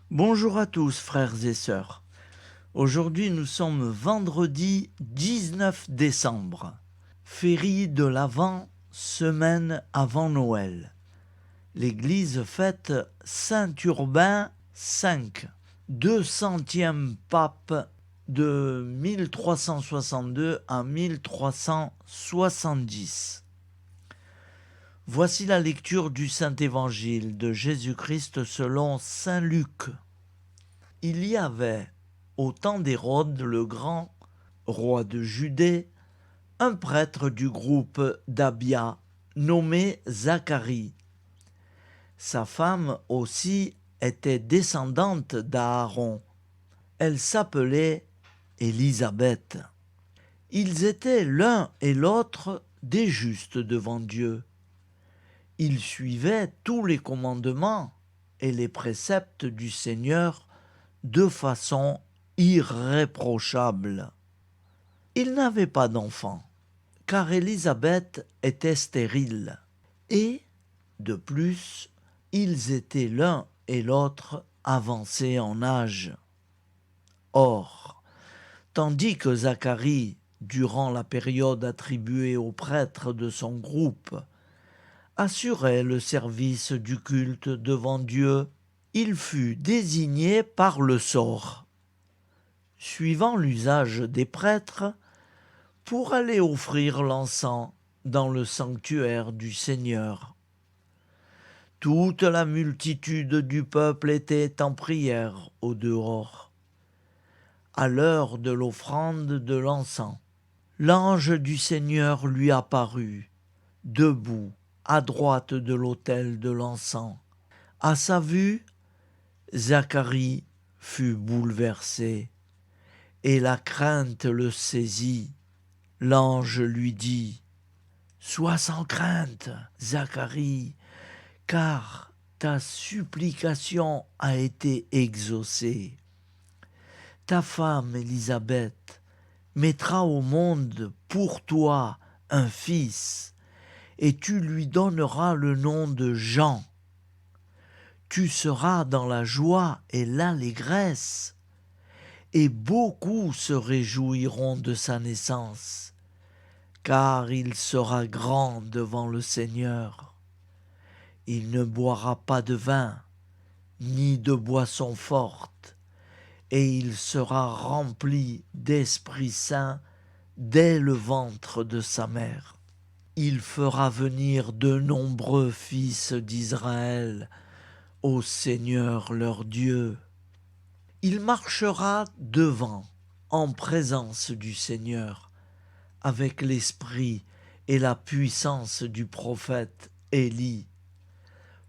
Bonjour à tous, frères et sœurs. Aujourd'hui, nous sommes vendredi 19 décembre, féerie de l'Avent, semaine avant Noël. L'Église fête Saint Urbain V, 200e pape de 1362 à 1370. Voici la lecture du Saint-Évangile de Jésus-Christ selon Saint Luc. Il y avait, au temps d'Hérode le Grand, roi de Judée, un prêtre du groupe d'Abia, nommé Zacharie. Sa femme aussi était descendante d'Aaron. Elle s'appelait Élisabeth. Ils étaient l'un et l'autre des justes devant Dieu. Ils suivaient tous les commandements et les préceptes du Seigneur de façon irréprochable. Ils n'avaient pas d'enfant, car Élisabeth était stérile, et, de plus, ils étaient l'un et l'autre avancés en âge. Or, tandis que Zacharie, durant la période attribuée aux prêtres de son groupe, assurait le service du culte devant Dieu, il fut désigné par le sort, suivant l'usage des prêtres, pour aller offrir l'encens dans le sanctuaire du Seigneur. Toute la multitude du peuple était en prière au dehors. À l'heure de l'offrande de l'encens, l'ange du Seigneur lui apparut, debout à droite de l'autel de l'encens. À sa vue, Zacharie fut bouleversé, et la crainte le saisit. L'ange lui dit : « Sois sans crainte, Zacharie, car ta supplication a été exaucée. Ta femme Élisabeth mettra au monde pour toi un fils, et tu lui donneras le nom de Jean. Tu seras dans la joie et l'allégresse, et beaucoup se réjouiront de sa naissance, car il sera grand devant le Seigneur. Il ne boira pas de vin, ni de boisson forte, et il sera rempli d'Esprit Saint dès le ventre de sa mère. Il fera venir de nombreux fils d'Israël au Seigneur leur Dieu. Il marchera devant, en présence du Seigneur, avec l'esprit et la puissance du prophète Élie,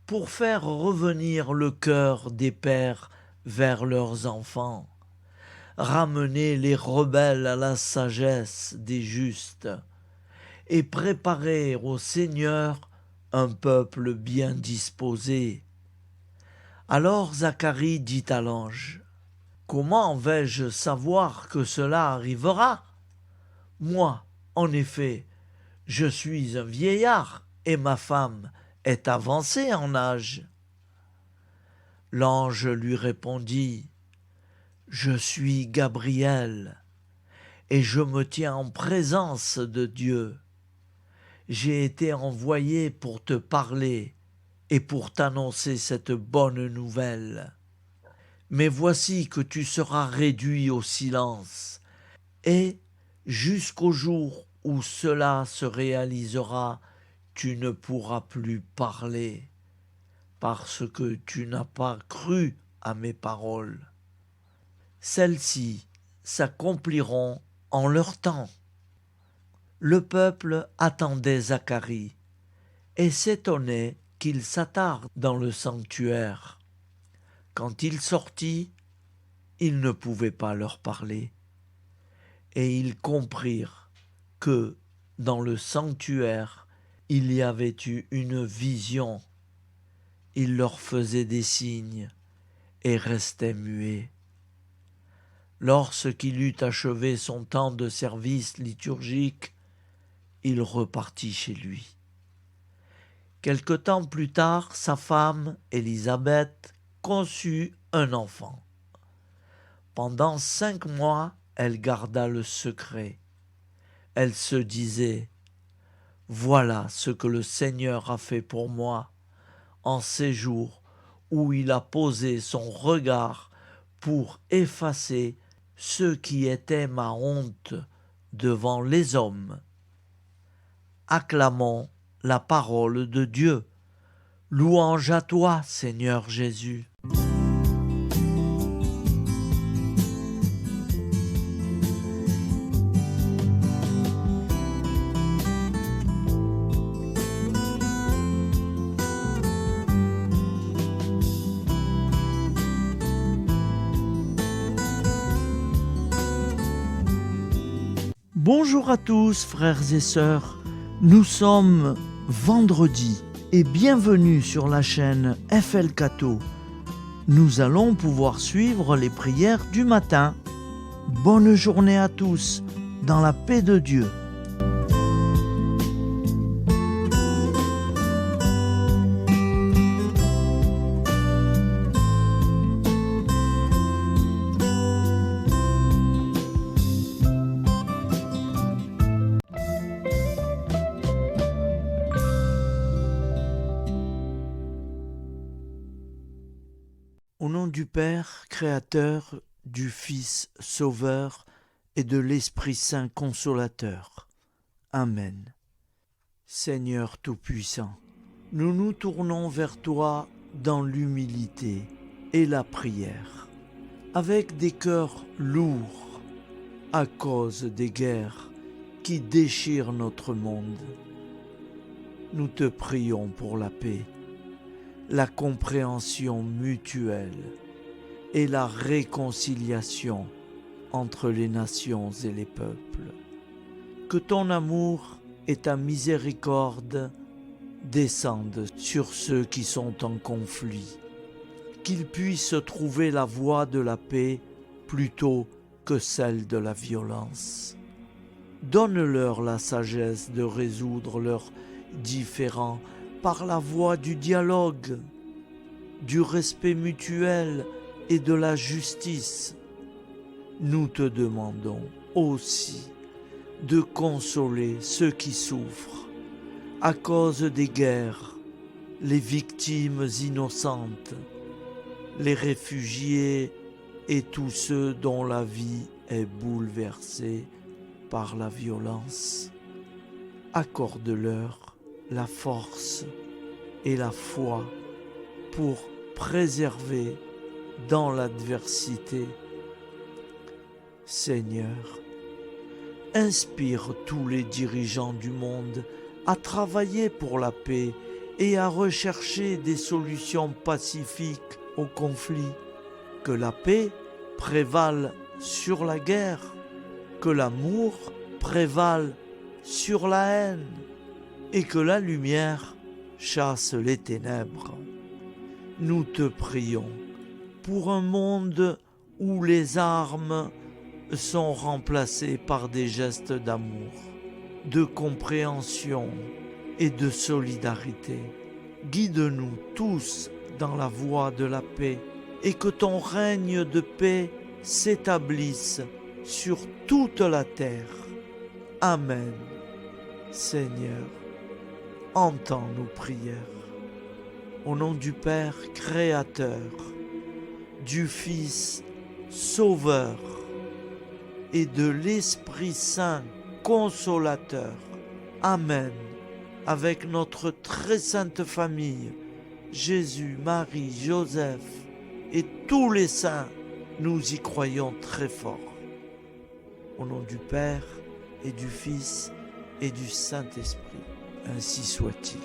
pour faire revenir le cœur des pères vers leurs enfants, ramener les rebelles à la sagesse des justes, et préparer au Seigneur un peuple bien disposé. Alors Zacharie dit à l'ange : « Comment vais-je savoir que cela arrivera ? Moi, en effet, je suis un vieillard, et ma femme est avancée en âge. » L'ange lui répondit : « Je suis Gabriel, et je me tiens en présence de Dieu. J'ai été envoyé pour te parler et pour t'annoncer cette bonne nouvelle. Mais voici que tu seras réduit au silence, et jusqu'au jour où cela se réalisera, tu ne pourras plus parler, parce que tu n'as pas cru à mes paroles. Celles-ci s'accompliront en leur temps. » Le peuple attendait Zacharie et s'étonnait qu'il s'attarde dans le sanctuaire. Quand il sortit, il ne pouvait pas leur parler, et ils comprirent que dans le sanctuaire il y avait eu une vision. Il leur faisait des signes et restait muet. Lorsqu'il eut achevé son temps de service liturgique, il repartit chez lui. Quelque temps plus tard, sa femme, Élisabeth, conçut un enfant. Pendant 5 mois, elle garda le secret. Elle se disait: voilà ce que le Seigneur a fait pour moi en ces jours où il a posé son regard pour effacer ce qui était ma honte devant les hommes. Acclamons la parole de Dieu. Louange à toi, Seigneur Jésus. Bonjour à tous, frères et sœurs. Nous sommes vendredi et bienvenue sur la chaîne FL Cato. Nous allons pouvoir suivre les prières du matin. Bonne journée à tous, dans la paix de Dieu. Au nom du Père, Créateur, du Fils, Sauveur, et de l'Esprit Saint Consolateur. Amen. Seigneur Tout-Puissant, nous nous tournons vers toi dans l'humilité et la prière, avec des cœurs lourds à cause des guerres qui déchirent notre monde. Nous te prions pour la paix, la compréhension mutuelle et la réconciliation entre les nations et les peuples. Que ton amour et ta miséricorde descendent sur ceux qui sont en conflit, qu'ils puissent trouver la voie de la paix plutôt que celle de la violence. Donne-leur la sagesse de résoudre leurs différends par la voie du dialogue, du respect mutuel et de la justice. Nous te demandons aussi de consoler ceux qui souffrent à cause des guerres, les victimes innocentes, les réfugiés et tous ceux dont la vie est bouleversée par la violence. Accorde-leur la force et la foi pour préserver dans l'adversité. Seigneur, inspire tous les dirigeants du monde à travailler pour la paix et à rechercher des solutions pacifiques aux conflits. Que la paix prévale sur la guerre, que l'amour prévale sur la haine, et que la lumière chasse les ténèbres. Nous te prions pour un monde où les armes sont remplacées par des gestes d'amour, de compréhension et de solidarité. Guide-nous tous dans la voie de la paix et que ton règne de paix s'établisse sur toute la terre. Amen. Seigneur, entends nos prières. Au nom du Père Créateur, du Fils Sauveur et de l'Esprit Saint Consolateur. Amen. Avec notre très sainte famille, Jésus, Marie, Joseph et tous les saints, nous y croyons très fort. Au nom du Père et du Fils et du Saint-Esprit. Ainsi soit-il.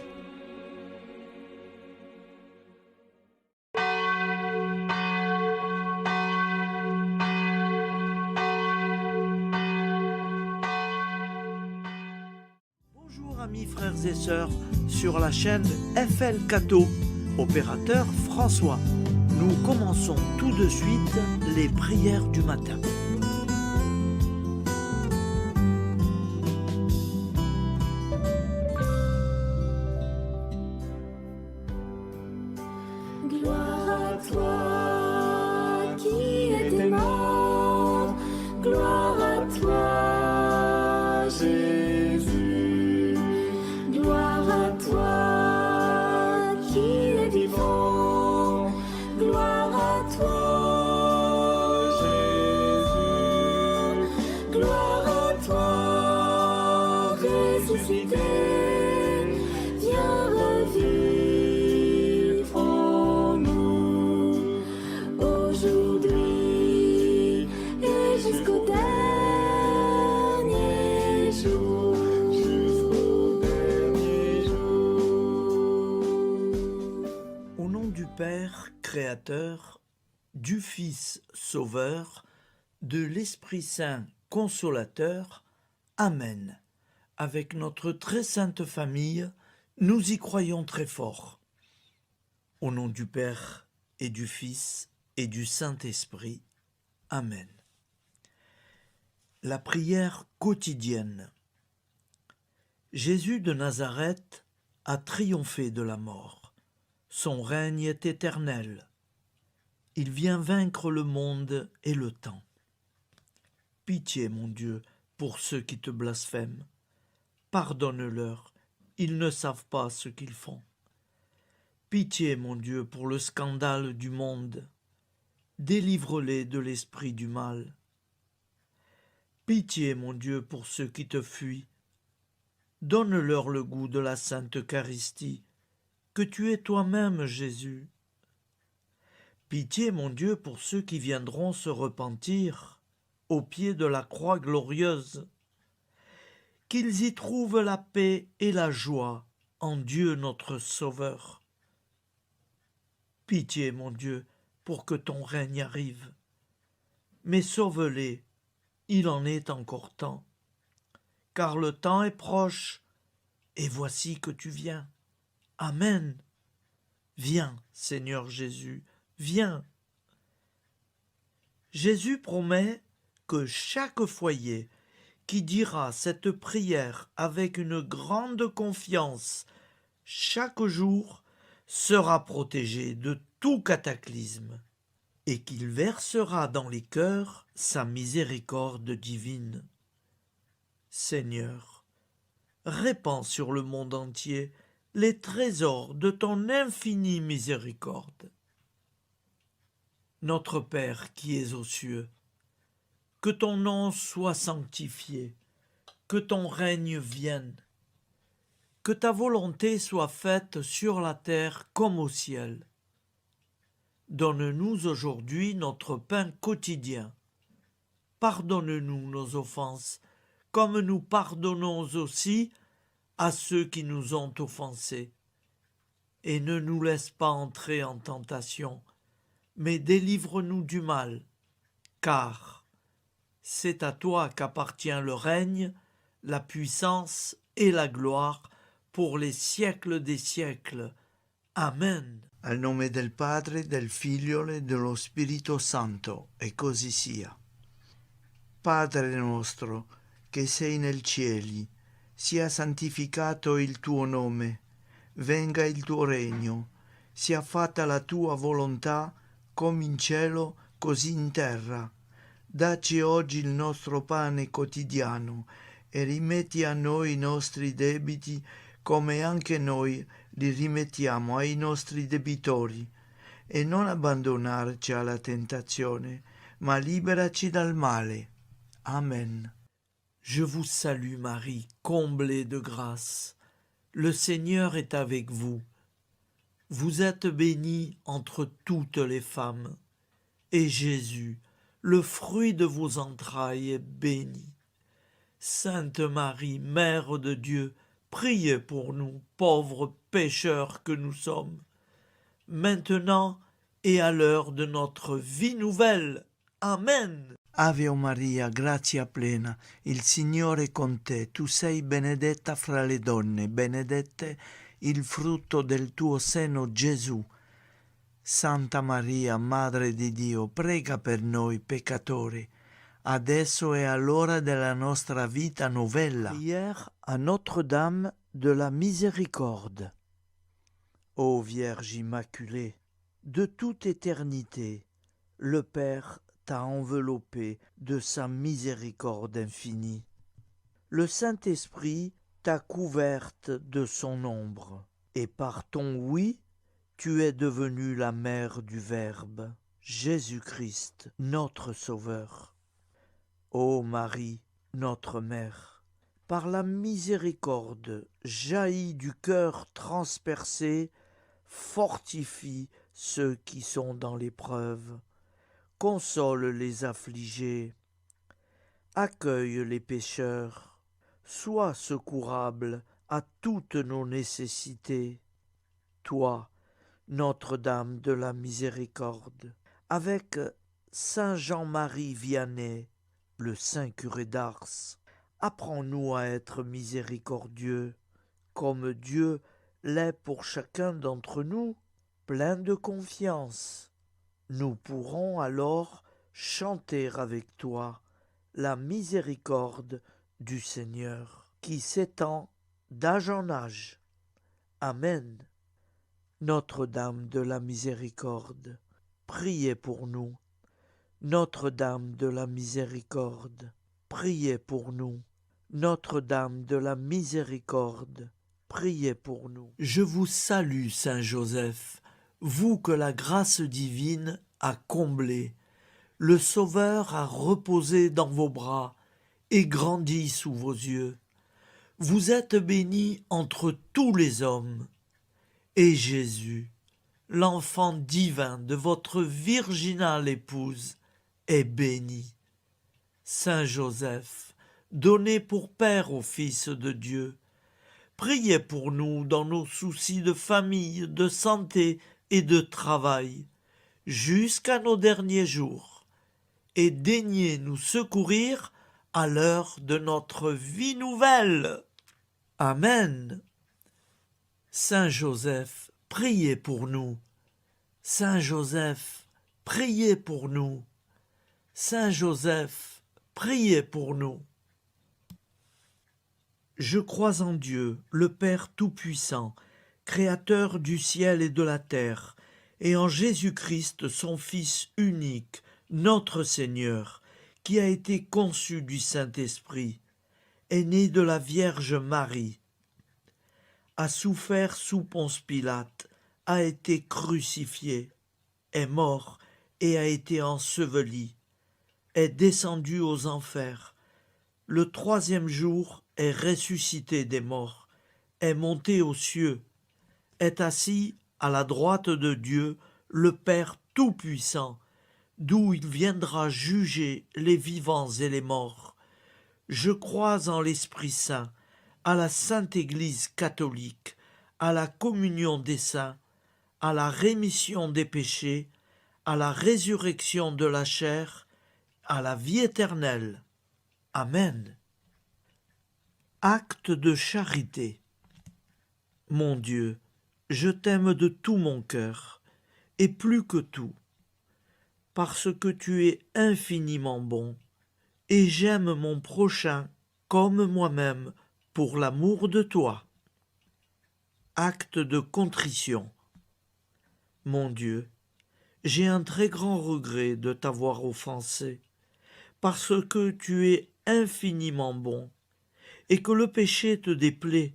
Bonjour amis, frères et sœurs, sur la chaîne FL Cato, opérateur François. Nous commençons tout de suite les prières du matin. Gloire à toi. à toi, Jésus. Gloire à toi, ressuscité. Viens revivre en nous aujourd'hui et jusqu'au dernier jour. Au nom du Père Créateur, du Fils Sauveur, de l'Esprit Saint Consolateur. Amen. Avec notre très sainte famille, nous y croyons très fort. Au nom du Père et du Fils et du Saint-Esprit. Amen. La prière quotidienne. Jésus de Nazareth a triomphé de la mort. Son règne est éternel. Il vient vaincre le monde et le temps. Pitié, mon Dieu, pour ceux qui te blasphèment. Pardonne-leur, ils ne savent pas ce qu'ils font. Pitié, mon Dieu, pour le scandale du monde. Délivre-les de l'esprit du mal. Pitié, mon Dieu, pour ceux qui te fuient. Donne-leur le goût de la Sainte Eucharistie, que tu es toi-même, Jésus. Pitié, mon Dieu, pour ceux qui viendront se repentir au pied de la croix glorieuse, qu'ils y trouvent la paix et la joie en Dieu notre Sauveur. Pitié, mon Dieu, pour que ton règne arrive. Mais sauve-les, il en est encore temps, car le temps est proche, et voici que tu viens. Amen. Viens, Seigneur Jésus, viens. Jésus promet que chaque foyer qui dira cette prière avec une grande confiance chaque jour sera protégé de tout cataclysme et qu'il versera dans les cœurs sa miséricorde divine. Seigneur, répands sur le monde entier les trésors de ton infinie miséricorde. Notre Père qui es aux cieux, que ton nom soit sanctifié, que ton règne vienne, que ta volonté soit faite sur la terre comme au ciel. Donne-nous aujourd'hui notre pain quotidien. Pardonne-nous nos offenses, comme nous pardonnons aussi à ceux qui nous ont offensés. Et ne nous laisse pas entrer en tentation, mais délivre-nous du mal, car c'est à toi qu'appartient le règne, la puissance et la gloire pour les siècles des siècles. Amen. Al nome del Padre, del Figlio e dello Spirito Santo, e così sia. Padre nostro, che sei nel cieli, sia santificato il tuo nome, venga il tuo regno, sia fatta la tua volontà, come in cielo, così in terra. Dacci oggi il nostro pane quotidiano e rimetti a noi i nostri debiti, come anche noi li rimettiamo ai nostri debitori, e non abbandonarci alla tentazione, ma liberaci dal male. Amen. Je vous salue Marie, comblée de grâce. Le Seigneur est avec vous. Vous êtes bénie entre toutes les femmes, et Jésus, le fruit de vos entrailles, est béni. Sainte Marie, Mère de Dieu, priez pour nous, pauvres pécheurs que nous sommes, maintenant et à l'heure de notre vie nouvelle. Amen. Ave Maria, grazia plena, il Signore è con te, tu sei benedetta fra le donne, benedetto il frutto del tuo seno, Gesù. Santa Maria, Madre di Dio, prega per noi peccatori, adesso e all'ora della nostra vita novella. Prière à Notre-Dame de la Miséricorde. Ô Vierge Immaculée, de toute éternité, le Père t'a enveloppé de sa miséricorde infinie. Le Saint-Esprit t'a couverte de son ombre, et par ton oui, tu es devenue la mère du Verbe. Jésus-Christ, notre Sauveur. Ô Marie, notre Mère, par la miséricorde jaillie du cœur transpercé, fortifie ceux qui sont dans l'épreuve, console les affligés, accueille les pécheurs, sois secourable à toutes nos nécessités. Toi, Notre-Dame de la Miséricorde, avec Saint Jean-Marie Vianney, le saint curé d'Ars, apprends-nous à être miséricordieux, comme Dieu l'est pour chacun d'entre nous, plein de confiance. Nous pourrons alors chanter avec toi la miséricorde du Seigneur, qui s'étend d'âge en âge. Amen. Notre-Dame de la Miséricorde, priez pour nous. Notre-Dame de la Miséricorde, priez pour nous. Notre-Dame de la Miséricorde, priez pour nous. Je vous salue, Saint Joseph, vous que la grâce divine a comblé. Le Sauveur a reposé dans vos bras et grandi sous vos yeux. Vous êtes béni entre tous les hommes. Et Jésus, l'enfant divin de votre virginale épouse, est béni. Saint Joseph, donné pour Père au Fils de Dieu, priez pour nous dans nos soucis de famille, de santé et de travail, jusqu'à nos derniers jours, et daignez nous secourir à l'heure de notre vie nouvelle. Amen. Saint Joseph, priez pour nous. Saint Joseph, priez pour nous. Saint Joseph, priez pour nous. Je crois en Dieu, le Père Tout-Puissant, Créateur du ciel et de la terre, et en Jésus-Christ, son Fils unique, notre Seigneur, qui a été conçu du Saint-Esprit, est né de la Vierge Marie, a souffert sous Ponce Pilate, a été crucifié, est mort et a été enseveli, est descendu aux enfers, le troisième jour est ressuscité des morts, est monté aux cieux, est assis à la droite de Dieu, le Père Tout-Puissant, d'où il viendra juger les vivants et les morts. Je crois en l'Esprit Saint, à la Sainte Église catholique, à la communion des saints, à la rémission des péchés, à la résurrection de la chair, à la vie éternelle. Amen. Acte de charité. Mon Dieu, je t'aime de tout mon cœur, et plus que tout, parce que tu es infiniment bon, et j'aime mon prochain comme moi-même, pour l'amour de toi. Acte de contrition. Mon Dieu, j'ai un très grand regret de t'avoir offensé, parce que tu es infiniment bon, et que le péché te déplaît.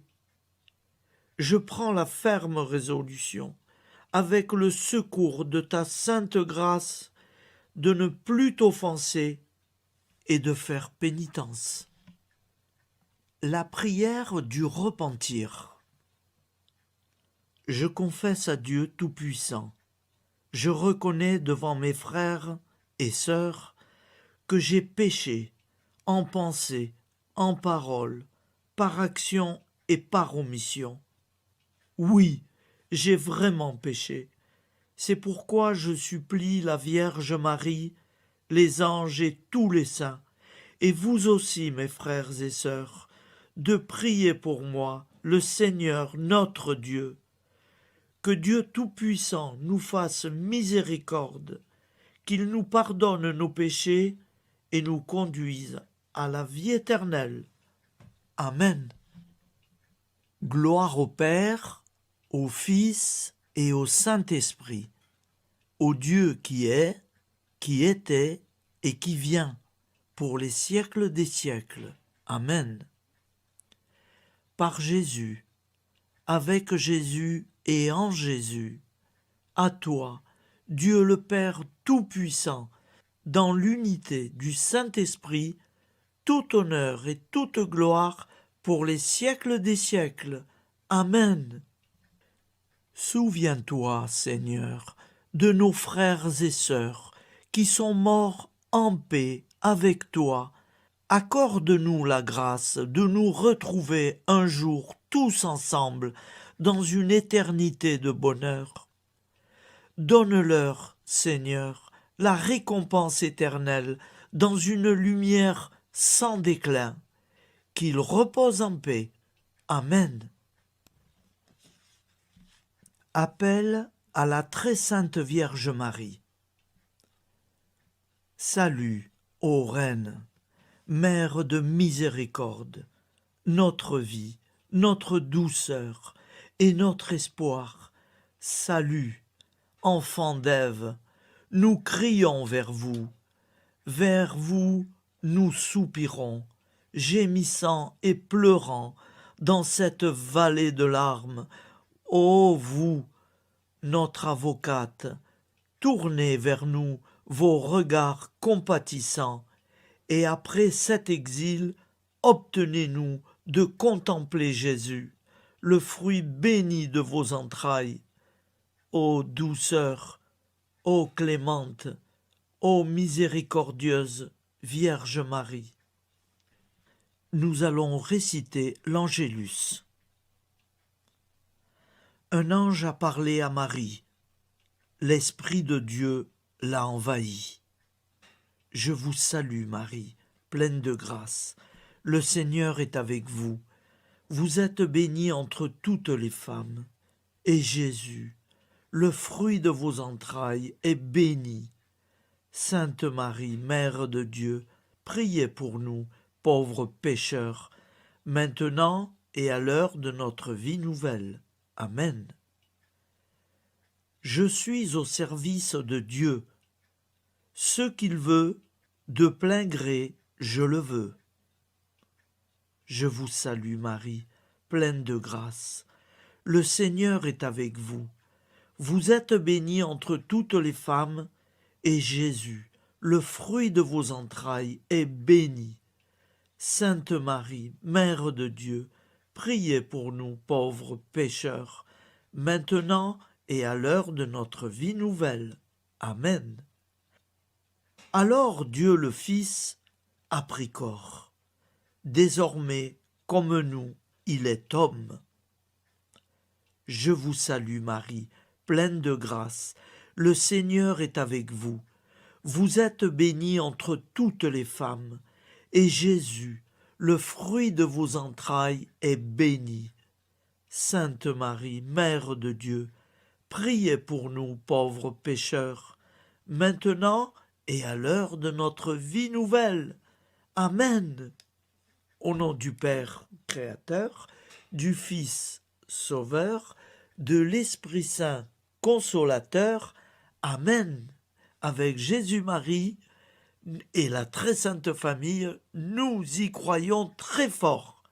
Je prends la ferme résolution, avec le secours de ta sainte grâce, de ne plus t'offenser et de faire pénitence. La prière du repentir. Je confesse à Dieu Tout-Puissant, je reconnais devant mes frères et sœurs que j'ai péché en pensée, en parole, par action et par omission. Oui, j'ai vraiment péché. C'est pourquoi je supplie la Vierge Marie, les anges et tous les saints, et vous aussi, mes frères et sœurs, de prier pour moi, le Seigneur notre Dieu. Que Dieu Tout-Puissant nous fasse miséricorde, qu'il nous pardonne nos péchés et nous conduise à la vie éternelle. Amen. Gloire au Père, au Fils et au Saint-Esprit, au Dieu qui est, qui était et qui vient, pour les siècles des siècles. Amen. Par Jésus, avec Jésus et en Jésus, à toi, Dieu le Père Tout-Puissant, dans l'unité du Saint-Esprit, tout honneur et toute gloire pour les siècles des siècles. Amen. Souviens-toi, Seigneur, de nos frères et sœurs qui sont morts en paix avec toi. Accorde-nous la grâce de nous retrouver un jour tous ensemble dans une éternité de bonheur. Donne-leur, Seigneur, la récompense éternelle dans une lumière sans déclin. Qu'ils reposent en paix. Amen. Appel à la très sainte Vierge Marie. Salut, ô Reine, Mère de miséricorde, notre vie, notre douceur et notre espoir. Salut, enfant d'Ève, nous crions vers vous nous soupirons, gémissant et pleurant dans cette vallée de larmes. Ô vous, notre avocate, tournez vers nous vos regards compatissants, et après cet exil, obtenez-nous de contempler Jésus, le fruit béni de vos entrailles. Ô douceur, ô clémente, ô miséricordieuse Vierge Marie. Nous allons réciter l'Angélus. Un ange a parlé à Marie. L'Esprit de Dieu l'a envahie. Je vous salue, Marie, pleine de grâce. Le Seigneur est avec vous. Vous êtes bénie entre toutes les femmes. Et Jésus, le fruit de vos entrailles, est béni. Sainte Marie, Mère de Dieu, priez pour nous, pauvres pécheurs, maintenant et à l'heure de notre vie nouvelle. Amen. Je suis au service de Dieu. Ce qu'il veut, de plein gré, je le veux. Je vous salue, Marie, pleine de grâce. Le Seigneur est avec vous. Vous êtes bénie entre toutes les femmes, et Jésus, le fruit de vos entrailles, est béni. Sainte Marie, Mère de Dieu, priez pour nous pauvres pécheurs, maintenant et à l'heure de notre vie nouvelle. Amen. Alors Dieu le Fils a pris corps. Désormais, comme nous, il est homme. Je vous salue Marie, pleine de grâce. Le Seigneur est avec vous. Vous êtes bénie entre toutes les femmes, et Jésus, le fruit de vos entrailles, est béni. Sainte Marie, Mère de Dieu, priez pour nous pauvres pécheurs, maintenant et à l'heure de notre vie nouvelle. Amen. Au nom du Père Créateur, du Fils Sauveur, de l'Esprit Saint Consolateur. Amen. Avec Jésus-Marie et la très sainte famille, nous y croyons très fort.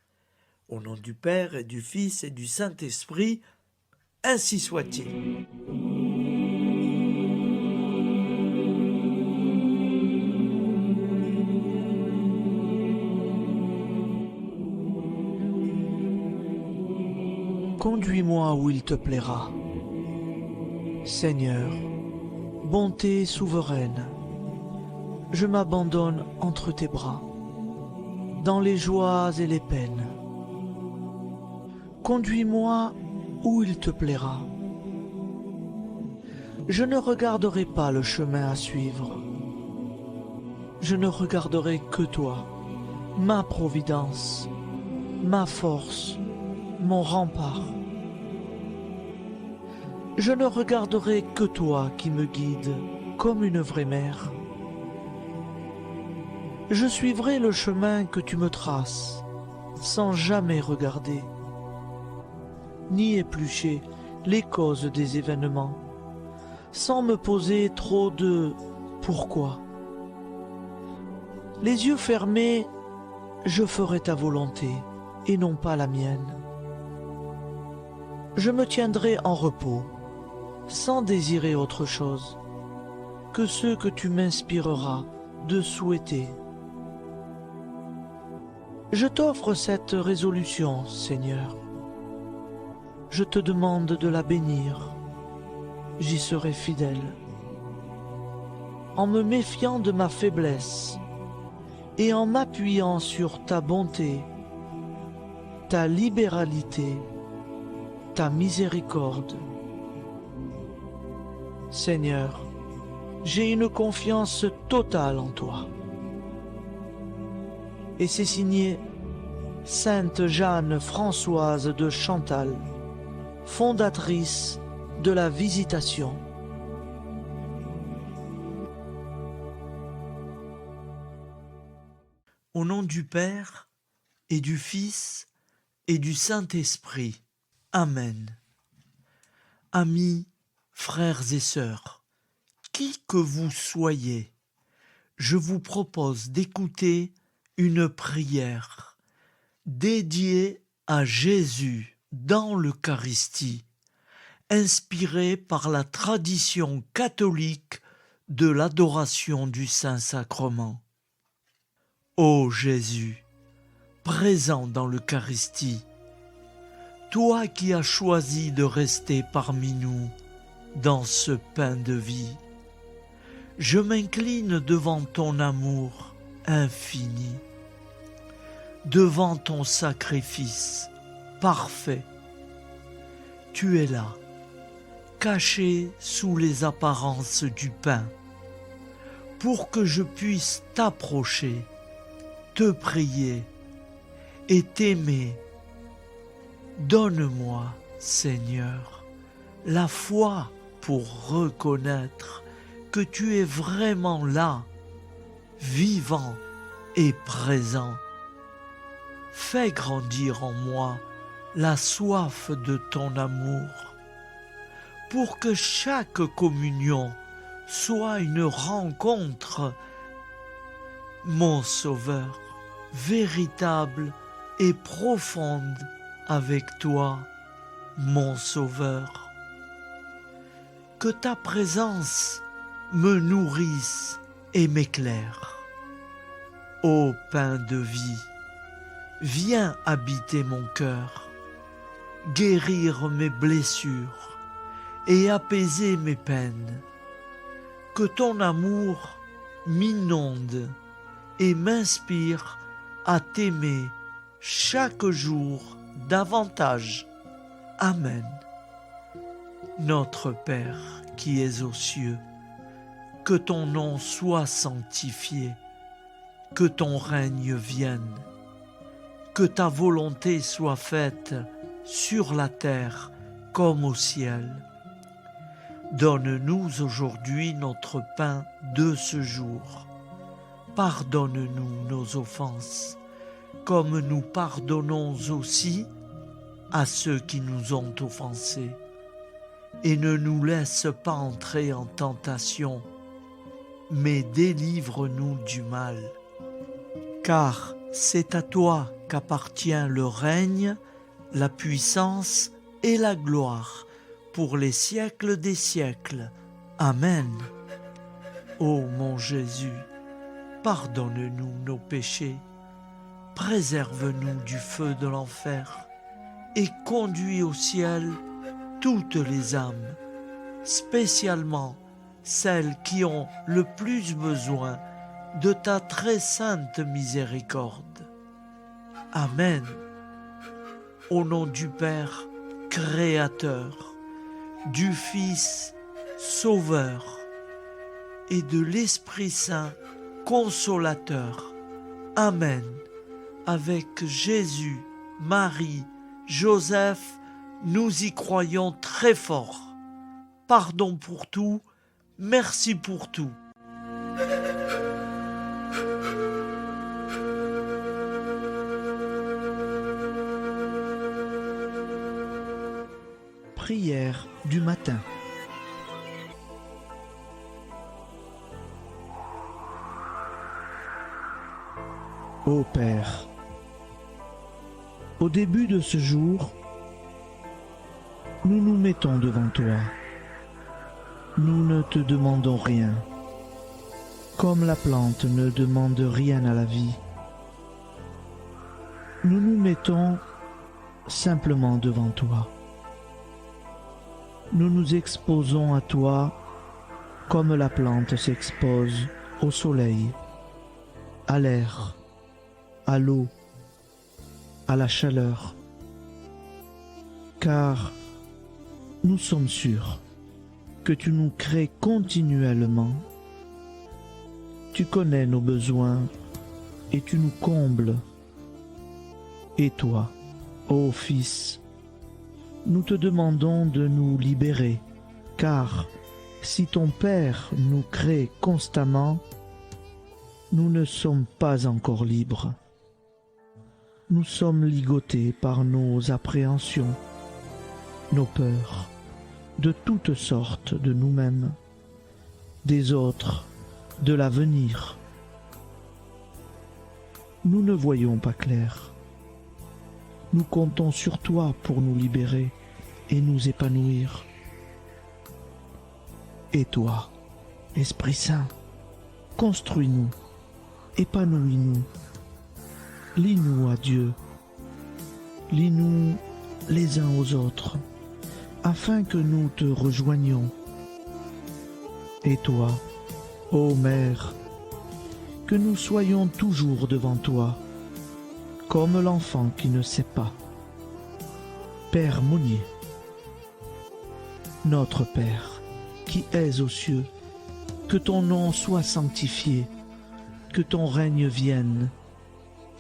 Au nom du Père et du Fils et du Saint-Esprit, ainsi soit-il. Conduis-moi où il te plaira. Seigneur, bonté souveraine, je m'abandonne entre tes bras, dans les joies et les peines. Conduis-moi où il te plaira. Je ne regarderai pas le chemin à suivre. Je ne regarderai que toi, ma providence, ma force, mon rempart. Je ne regarderai que toi qui me guides comme une vraie mère. Je suivrai le chemin que tu me traces, sans jamais regarder, ni éplucher les causes des événements, sans me poser trop de « pourquoi ». Les yeux fermés, je ferai ta volonté et non pas la mienne. Je me tiendrai en repos, sans désirer autre chose, que ceux que tu m'inspireras de souhaiter. Je t'offre cette résolution, Seigneur. Je te demande de la bénir. J'y serai fidèle. En me méfiant de ma faiblesse et en m'appuyant sur ta bonté, ta libéralité, ta miséricorde. Seigneur, j'ai une confiance totale en toi. Et c'est signé Sainte Jeanne Françoise de Chantal, fondatrice de la Visitation. Au nom du Père et du Fils et du Saint-Esprit. Amen. Amis, frères et sœurs, qui que vous soyez, je vous propose d'écouter une prière dédiée à Jésus dans l'Eucharistie, inspirée par la tradition catholique de l'adoration du Saint-Sacrement. Ô Jésus, présent dans l'Eucharistie, toi qui as choisi de rester parmi nous dans ce pain de vie, je m'incline devant ton amour infini, devant ton sacrifice parfait. Tu es là, caché sous les apparences du pain, pour que je puisse t'approcher, te prier et t'aimer. Donne-moi, Seigneur, la foi pour reconnaître que tu es vraiment là, vivant et présent. Fais grandir en moi la soif de ton amour, pour que chaque communion soit une rencontre, mon Sauveur, véritable et profonde avec toi, mon Sauveur. Que ta présence me nourrisse et m'éclaire. Ô pain de vie, viens habiter mon cœur, guérir mes blessures et apaiser mes peines. Que ton amour m'inonde et m'inspire à t'aimer chaque jour davantage. Amen. Notre Père qui es aux cieux, que ton nom soit sanctifié, que ton règne vienne, que ta volonté soit faite sur la terre comme au ciel. Donne-nous aujourd'hui notre pain de ce jour. Pardonne-nous nos offenses, comme nous pardonnons aussi à ceux qui nous ont offensés. Et ne nous laisse pas entrer en tentation, mais délivre-nous du mal. Car c'est à toi qu'appartient le règne, la puissance et la gloire pour les siècles des siècles. Amen. Ô mon Jésus, pardonne-nous nos péchés, préserve-nous du feu de l'enfer et conduis au ciel toutes les âmes, spécialement celles qui ont le plus besoin de ta très sainte miséricorde. Amen. Au nom du Père Créateur, du Fils Sauveur et de l'Esprit Saint Consolateur. Amen. Avec Jésus, Marie, Joseph, nous y croyons très fort. Pardon pour tout, merci pour tout. Prière du matin. Ô Père, au début de ce jour, nous nous mettons devant toi. Nous ne te demandons rien, Comme la plante ne demande rien à la vie, nous nous mettons simplement devant toi. Nous nous exposons à toi comme la plante s'expose au soleil, à l'air, à l'eau, à la chaleur. Car nous sommes sûrs que tu nous crées continuellement. Tu connais nos besoins et tu nous combles. Et toi, ô Fils, nous te demandons de nous libérer, car si ton Père nous crée constamment, nous ne sommes pas encore libres. Nous sommes ligotés par nos appréhensions, nos peurs, de toutes sortes de nous-mêmes, des autres, de l'avenir. Nous ne voyons pas clair. Nous comptons sur toi pour nous libérer et nous épanouir. Et toi, Esprit Saint, construis-nous, épanouis-nous, lie-nous à Dieu, lie-nous les uns aux autres, afin que nous te rejoignions. Et toi, ô Mère, que nous soyons toujours devant toi, comme l'enfant qui ne sait pas. Père Monnier, notre Père, qui es aux cieux, que ton nom soit sanctifié, que ton règne vienne,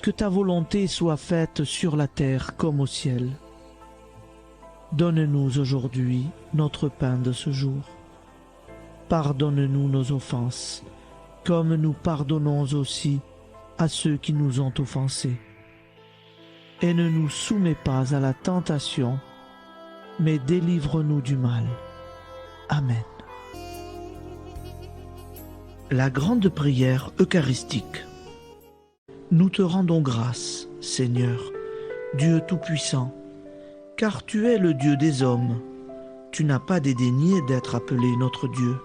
que ta volonté soit faite sur la terre comme au ciel. Donne-nous aujourd'hui notre pain de ce jour. Pardonne-nous nos offenses, comme nous pardonnons aussi à ceux qui nous ont offensés. Et ne nous soumets pas à la tentation, mais délivre-nous du mal. Amen. La grande prière eucharistique. Nous te rendons grâce, Seigneur, Dieu Tout-Puissant, car tu es le Dieu des hommes. Tu n'as pas dédaigné d'être appelé notre Dieu.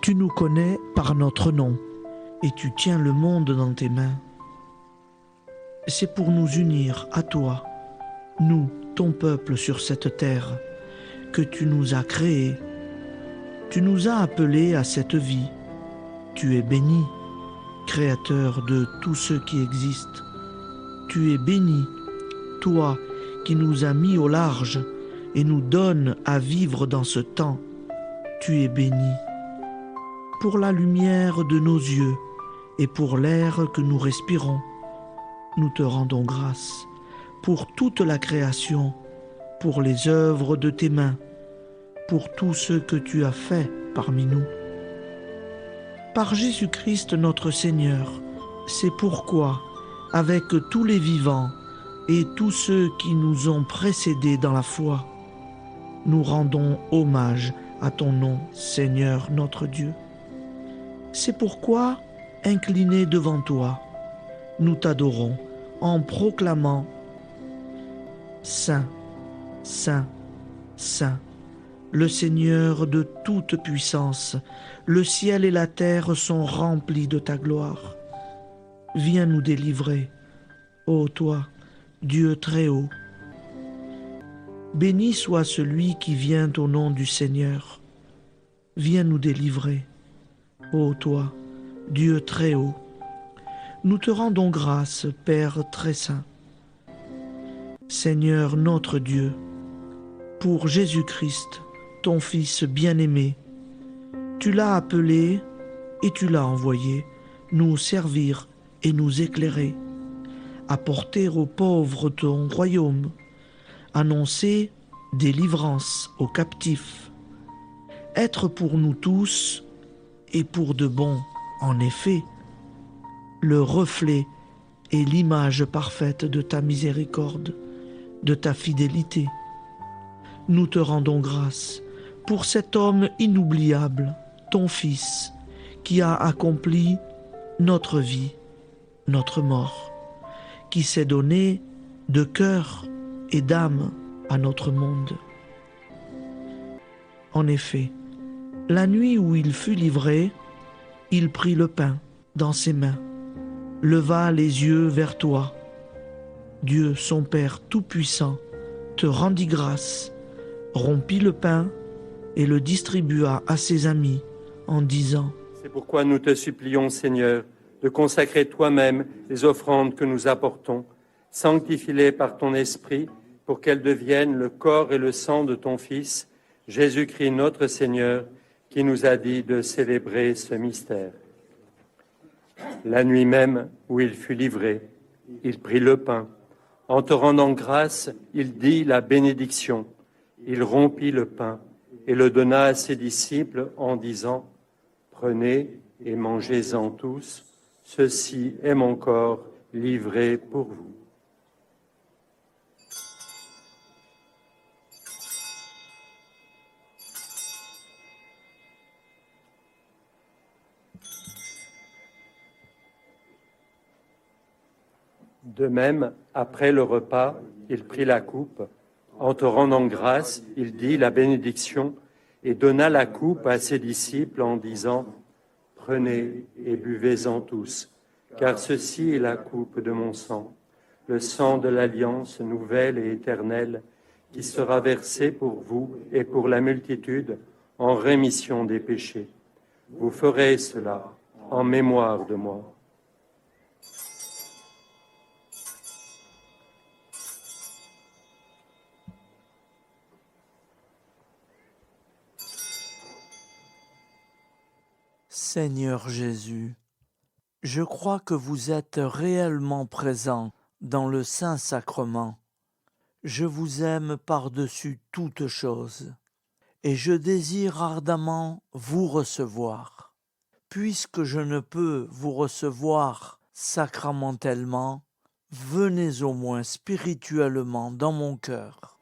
Tu nous connais par notre nom, et tu tiens le monde dans tes mains. C'est pour nous unir à toi, nous, ton peuple sur cette terre, que tu nous as créés. Tu nous as appelés à cette vie. Tu es béni, Créateur de tout ce qui existe. Tu es béni, toi qui nous as mis au large et nous donnes à vivre dans ce temps. Tu es béni. Pour la lumière de nos yeux et pour l'air que nous respirons, nous te rendons grâce. Pour toute la création, pour les œuvres de tes mains, pour tout ce que tu as fait parmi nous. Par Jésus-Christ notre Seigneur, c'est pourquoi, avec tous les vivants et tous ceux qui nous ont précédés dans la foi, nous rendons hommage à ton nom, Seigneur notre Dieu. C'est pourquoi, inclinés devant toi, nous t'adorons en proclamant « Saint, Saint, Saint ». Le Seigneur de toute puissance, le ciel et la terre sont remplis de ta gloire. Viens nous délivrer, ô toi, Dieu très haut. Béni soit celui qui vient au nom du Seigneur. Viens nous délivrer, ô toi, Dieu très haut. Nous te rendons grâce, Père très saint. Seigneur notre Dieu, pour Jésus-Christ, ton Fils bien-aimé, tu l'as appelé et tu l'as envoyé nous servir et nous éclairer, apporter aux pauvres ton royaume, annoncer délivrance aux captifs, être pour nous tous et pour de bon, en effet, le reflet et l'image parfaite de ta miséricorde, de ta fidélité. Nous te rendons grâce pour cet homme inoubliable, ton Fils, qui a accompli notre vie, notre mort, qui s'est donné de cœur et d'âme à notre monde. En effet, la nuit où il fut livré, il prit le pain dans ses mains, leva les yeux vers toi. Dieu, son Père Tout-Puissant, te rendit grâce, rompit le pain et le distribua à ses amis en disant : C'est pourquoi nous te supplions, Seigneur, de consacrer toi-même les offrandes que nous apportons. Sanctifie-les par ton Esprit pour qu'elles deviennent le corps et le sang de ton Fils, Jésus-Christ notre Seigneur, qui nous a dit de célébrer ce mystère. La nuit même où il fut livré, il prit le pain. En te rendant grâce, il dit la bénédiction. Il rompit le pain et le donna à ses disciples en disant : Prenez et mangez-en tous, ceci est mon corps livré pour vous. De même, après le repas, il prit la coupe. En te rendant grâce, il dit la bénédiction et donna la coupe à ses disciples en disant : Prenez et buvez-en tous, car ceci est la coupe de mon sang, le sang de l'alliance nouvelle et éternelle, qui sera versé pour vous et pour la multitude en rémission des péchés. Vous ferez cela en mémoire de moi. Seigneur Jésus, je crois que vous êtes réellement présent dans le Saint-Sacrement. Je vous aime par-dessus toute chose et je désire ardemment vous recevoir. Puisque je ne peux vous recevoir sacramentellement, venez au moins spirituellement dans mon cœur.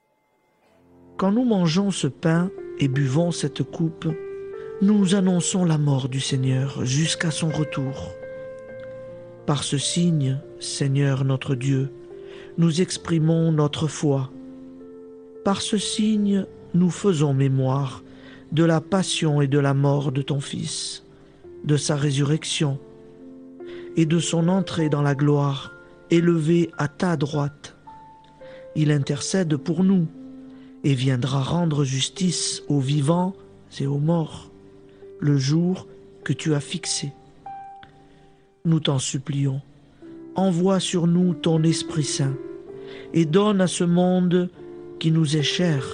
Quand nous mangeons ce pain et buvons cette coupe, nous annonçons la mort du Seigneur jusqu'à son retour. Par ce signe, Seigneur notre Dieu, nous exprimons notre foi. Par ce signe, nous faisons mémoire de la passion et de la mort de ton Fils, de sa résurrection et de son entrée dans la gloire, élevé à ta droite. Il intercède pour nous et viendra rendre justice aux vivants et aux morts, le jour que tu as fixé. Nous t'en supplions, envoie sur nous ton Esprit Saint et donne à ce monde qui nous est cher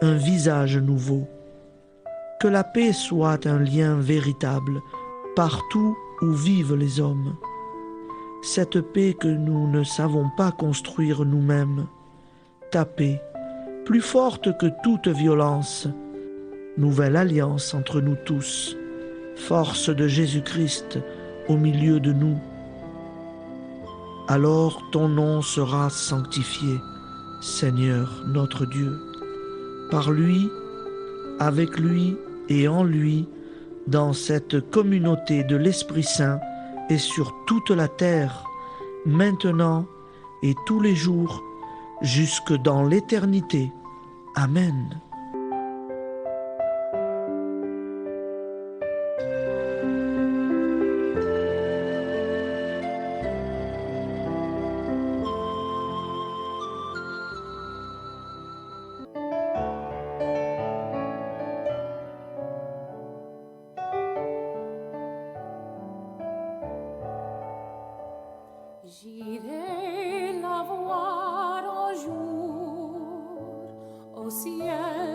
un visage nouveau. Que la paix soit un lien véritable partout où vivent les hommes. Cette paix que nous ne savons pas construire nous-mêmes. Ta paix, plus forte que toute violence. Nouvelle alliance entre nous tous. Force de Jésus-Christ au milieu de nous. Alors ton nom sera sanctifié, Seigneur notre Dieu. Par lui, avec lui et en lui, dans cette communauté de l'Esprit Saint et sur toute la terre, maintenant et tous les jours, jusque dans l'éternité. Amen. J'irai la voir un jour au ciel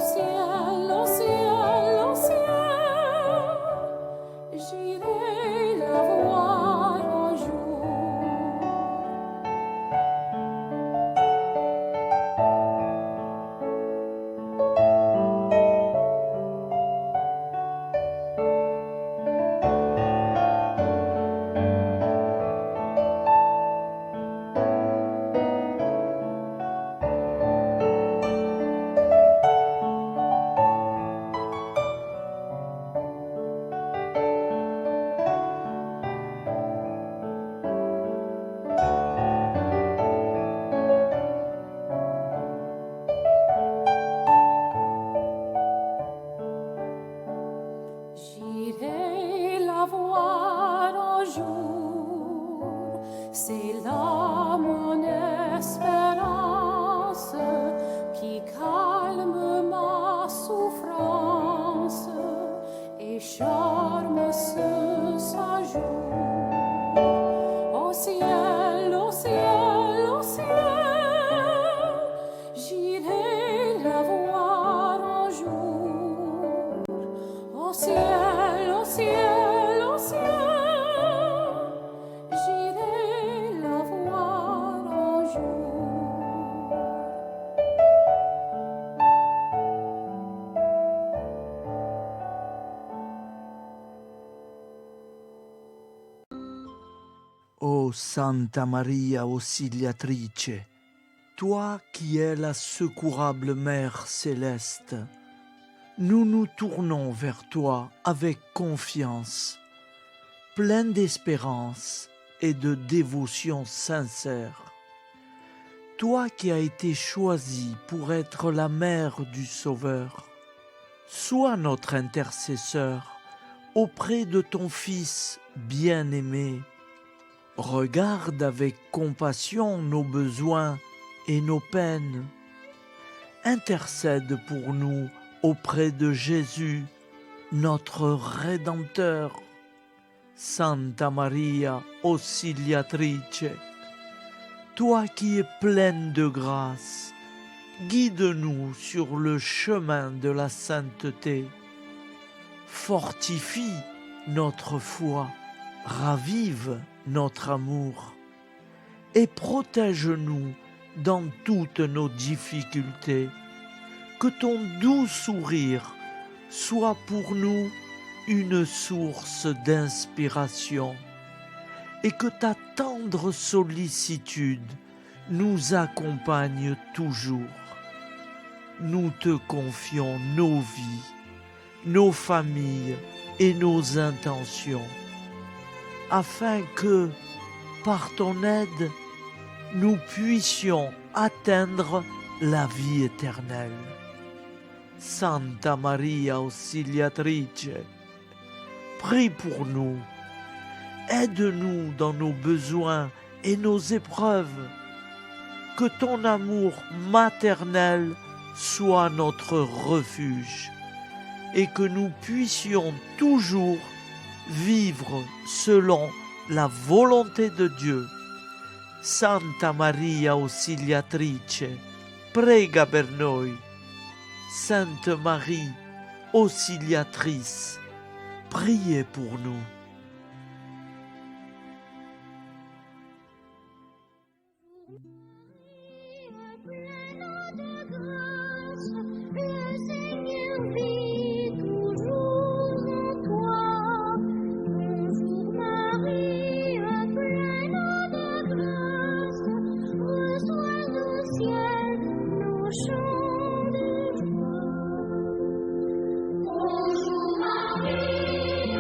ciel, au ciel, au ciel, j'irai la voir un jour. J'irai la voir un jour, c'est là mon espérance qui calme ma souffrance et charme ce séjour. Au ciel, au ciel, au ciel, j'irai la voir un jour. Au ciel, au ciel, au ciel, j'irai la voir un jour. Ô Santa Maria Auxiliatrice, toi qui es la secourable Mère céleste, nous nous tournons vers toi avec confiance, plein d'espérance et de dévotion sincère. Toi qui as été choisie pour être la mère du Sauveur, sois notre intercesseur auprès de ton Fils bien-aimé. Regarde avec compassion nos besoins et nos peines. Intercède pour nous auprès de Jésus, notre Rédempteur. Santa Maria Auxiliatrice, toi qui es pleine de grâce, guide-nous sur le chemin de la sainteté. Fortifie notre foi, ravive notre amour et protège-nous dans toutes nos difficultés. Que ton doux sourire soit pour nous une source d'inspiration et que ta tendre sollicitude nous accompagne toujours. Nous te confions nos vies, nos familles et nos intentions, afin que, par ton aide, nous puissions atteindre la vie éternelle. Santa Maria Auxiliatrice, prie pour nous, aide-nous dans nos besoins et nos épreuves, que ton amour maternel soit notre refuge et que nous puissions toujours vivre selon la volonté de Dieu. Santa Maria Auxiliatrice, prega per noi. Sainte Marie, Auxiliatrice, priez pour nous. Bonjour Marie,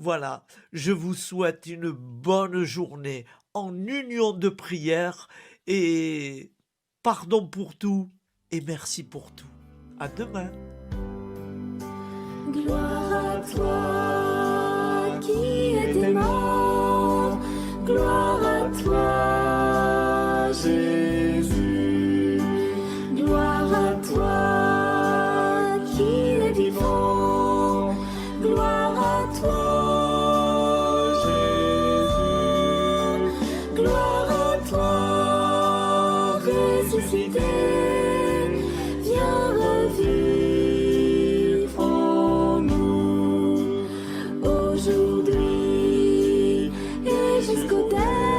Voilà, je vous souhaite une bonne journée en union de prière et pardon pour tout et merci pour tout. À demain. Gloire à toi qui es mort, gloire à toi Jésus, gloire à toi qui es vivant, gloire à toi Jésus, gloire à toi ressuscité, viens revivre en nous aujourd'hui et jusqu'au dernier.